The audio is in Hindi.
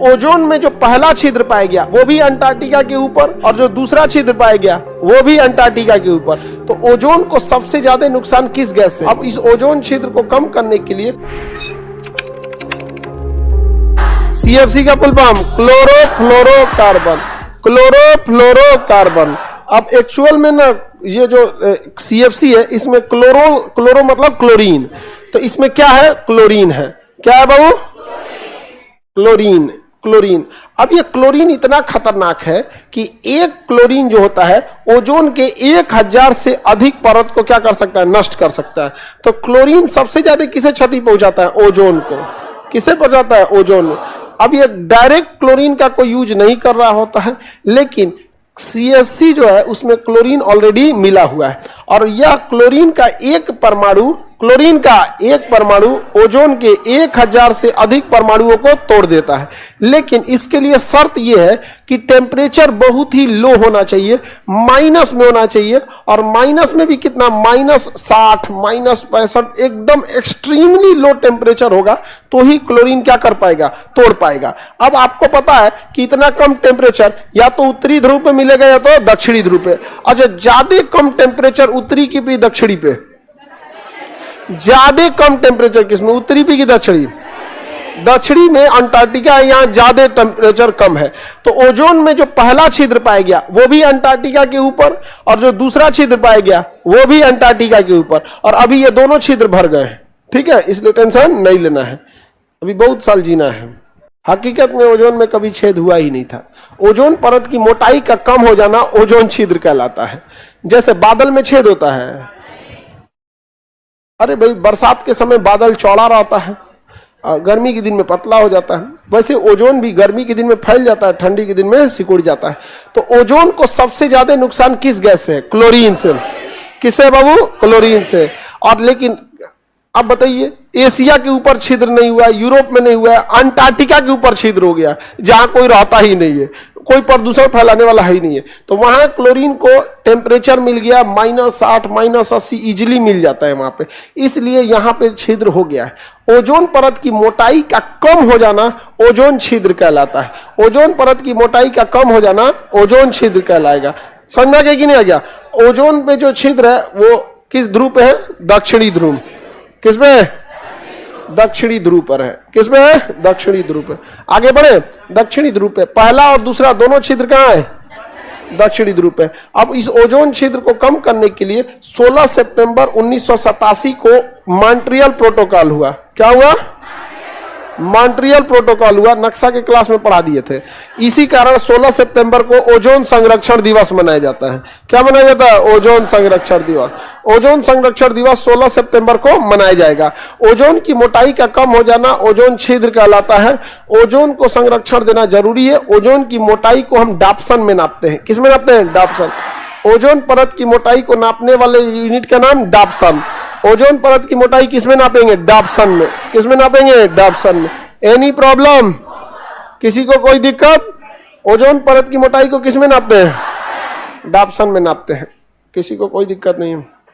ओजोन में जो पहला छिद्र पाया गया वो भी अंटार्कटिका के ऊपर, और जो दूसरा छिद्र पाया गया वो भी अंटार्कटिका के ऊपर। तो ओजोन को सबसे ज्यादा नुकसान किस गैस से? अब इस ओजोन छिद्र को कम करने के लिए CFC का फुल फॉर्म क्लोरोफ्लोरोकार्बन, क्लोरोफ्लोरोकार्बन। अब एक्चुअल में ना ये जो CFC है इसमें क्लोरो मतलब क्लोरीन, तो इसमें क्या है? क्लोरीन है। क्या है बाबू? क्लोरीन। अब ये क्लोरीन इतना खतरनाक है कि एक क्लोरीन जो होता है ओजोन के 1000 से अधिक परत को क्या कर सकता है? नष्ट कर सकता है। तो क्लोरीन सबसे ज्यादा किसे क्षति पहुंचाता है? ओजोन को। किसे पहुंचाता है? ओजोन में। अब ये डायरेक्ट क्लोरीन का कोई यूज नहीं कर रहा होता है, लेकिन CFC जो है उसमें क्लोरीन ऑलरेडी मिला हुआ है, और यह क्लोरीन का एक परमाणु ओजोन के 1000 से अधिक परमाणुओं को तोड़ देता है। लेकिन इसके लिए शर्त यह है कि टेम्परेचर बहुत ही लो होना चाहिए, माइनस में होना चाहिए, और माइनस में भी कितना? -60, -65, एकदम एक्सट्रीमली लो टेम्परेचर होगा तो ही क्लोरीन क्या कर पाएगा? तोड़ पाएगा। अब आपको पता है कि इतना कम टेम्परेचर या तो उत्तरी ध्रुव पे मिलेगा या तो दक्षिणी ध्रुव पे। अच्छा, ज्यादा कम टेम्परेचर उत्तरी की भी दक्षिणी पे? ज्यादा कम टेम्परेचर किसमें? उत्तरी पे की दक्षिणी? दक्षिणी में अंटार्कटिका, यहाँ ज्यादा टेम्परेचर कम है। तो ओजोन में जो पहला छिद्र पाया गया वो भी अंटार्कटिका के ऊपर, और जो दूसरा छिद्र पाया गया वो भी अंटार्कटिका के ऊपर, और अभी ये दोनों छिद्र भर गए। ठीक है, इसलिए टेंशन नहीं लेना है, अभी बहुत साल जीना है। हकीकत में ओजोन में कभी छेद हुआ ही नहीं था। ओजोन परत की मोटाई का कम हो जाना ओजोन छिद्र कहलाता है। जैसे बादल में छेद होता है, अरे भाई बरसात के समय बादल चौड़ा रहता है, गर्मी के दिन में पतला हो जाता है। वैसे ओजोन भी गर्मी के दिन में फैल जाता है, ठंडी के दिन में सिकुड़ जाता है। तो ओजोन को सबसे ज्यादा नुकसान किस गैस से? क्लोरीन से। किससे बाबू? क्लोरीन से। और लेकिन अब बताइए, एशिया के ऊपर छिद्र नहीं हुआ, यूरोप में नहीं हुआ, अंटार्कटिका के ऊपर छिद्र हो गया जहां कोई रहता ही नहीं है, कोई प्रदूषण फैलाने वाला ही नहीं है। तो वहां क्लोरीन को टेम्परेचर मिल गया -60, -80 इजिली मिल जाता है वहां पे, इसलिए यहां पे छिद्र हो गया है। ओजोन परत की मोटाई का कम हो जाना ओजोन छिद्र कहलाता है। ओजोन परत की मोटाई का कम हो जाना ओजोन छिद्र कहलाएगा। समझना कि नहीं आ गया? ओजोन पे जो छिद्र है वो किस ध्रुव पे है? दक्षिणी ध्रुव। किसमें? दक्षिणी ध्रुव पर है। किसमें है? दक्षिणी ध्रुव पे। आगे बढ़े, दक्षिणी ध्रुव पे पहला और दूसरा दोनों छिद्र कहाँ है? दक्षिणी ध्रुव पे। अब इस ओजोन छिद्र को कम करने के लिए 16 सितंबर 1987 को मॉन्ट्रियल प्रोटोकॉल हुआ। क्या हुआ? मॉन्ट्रियल प्रोटोकॉल हुआ। नक्शा के क्लास में पढ़ा दिए थे। इसी कारण 16 सितंबर को ओजोन संरक्षण दिवस मनाया जाता है। क्या मनाया जाता है? ओजोन संरक्षण दिवस। ओजोन संरक्षण दिवस 16 सितंबर को मनाया जाएगा। ओजोन की मोटाई का कम हो जाना ओजोन छिद्र कहलाता है। ओजोन को संरक्षण देना जरूरी है। ओजोन की मोटाई को हम डाप्सन में नापते हैं। किसमें नापते हैं? डाप्सन। ओजोन परत की मोटाई को नापने वाले यूनिट का नाम डाप्सन। ओजोन परत की मोटाई किसमें नापेंगे? डाप्सन में। किसमें नापेंगे? डाप्सन में। Any problem? किसी को कोई दिक्कत? ओजोन परत की मोटाई को किसमें नापते हैं? डाप्सन में नापते हैं। किसी को कोई दिक्कत नहीं है?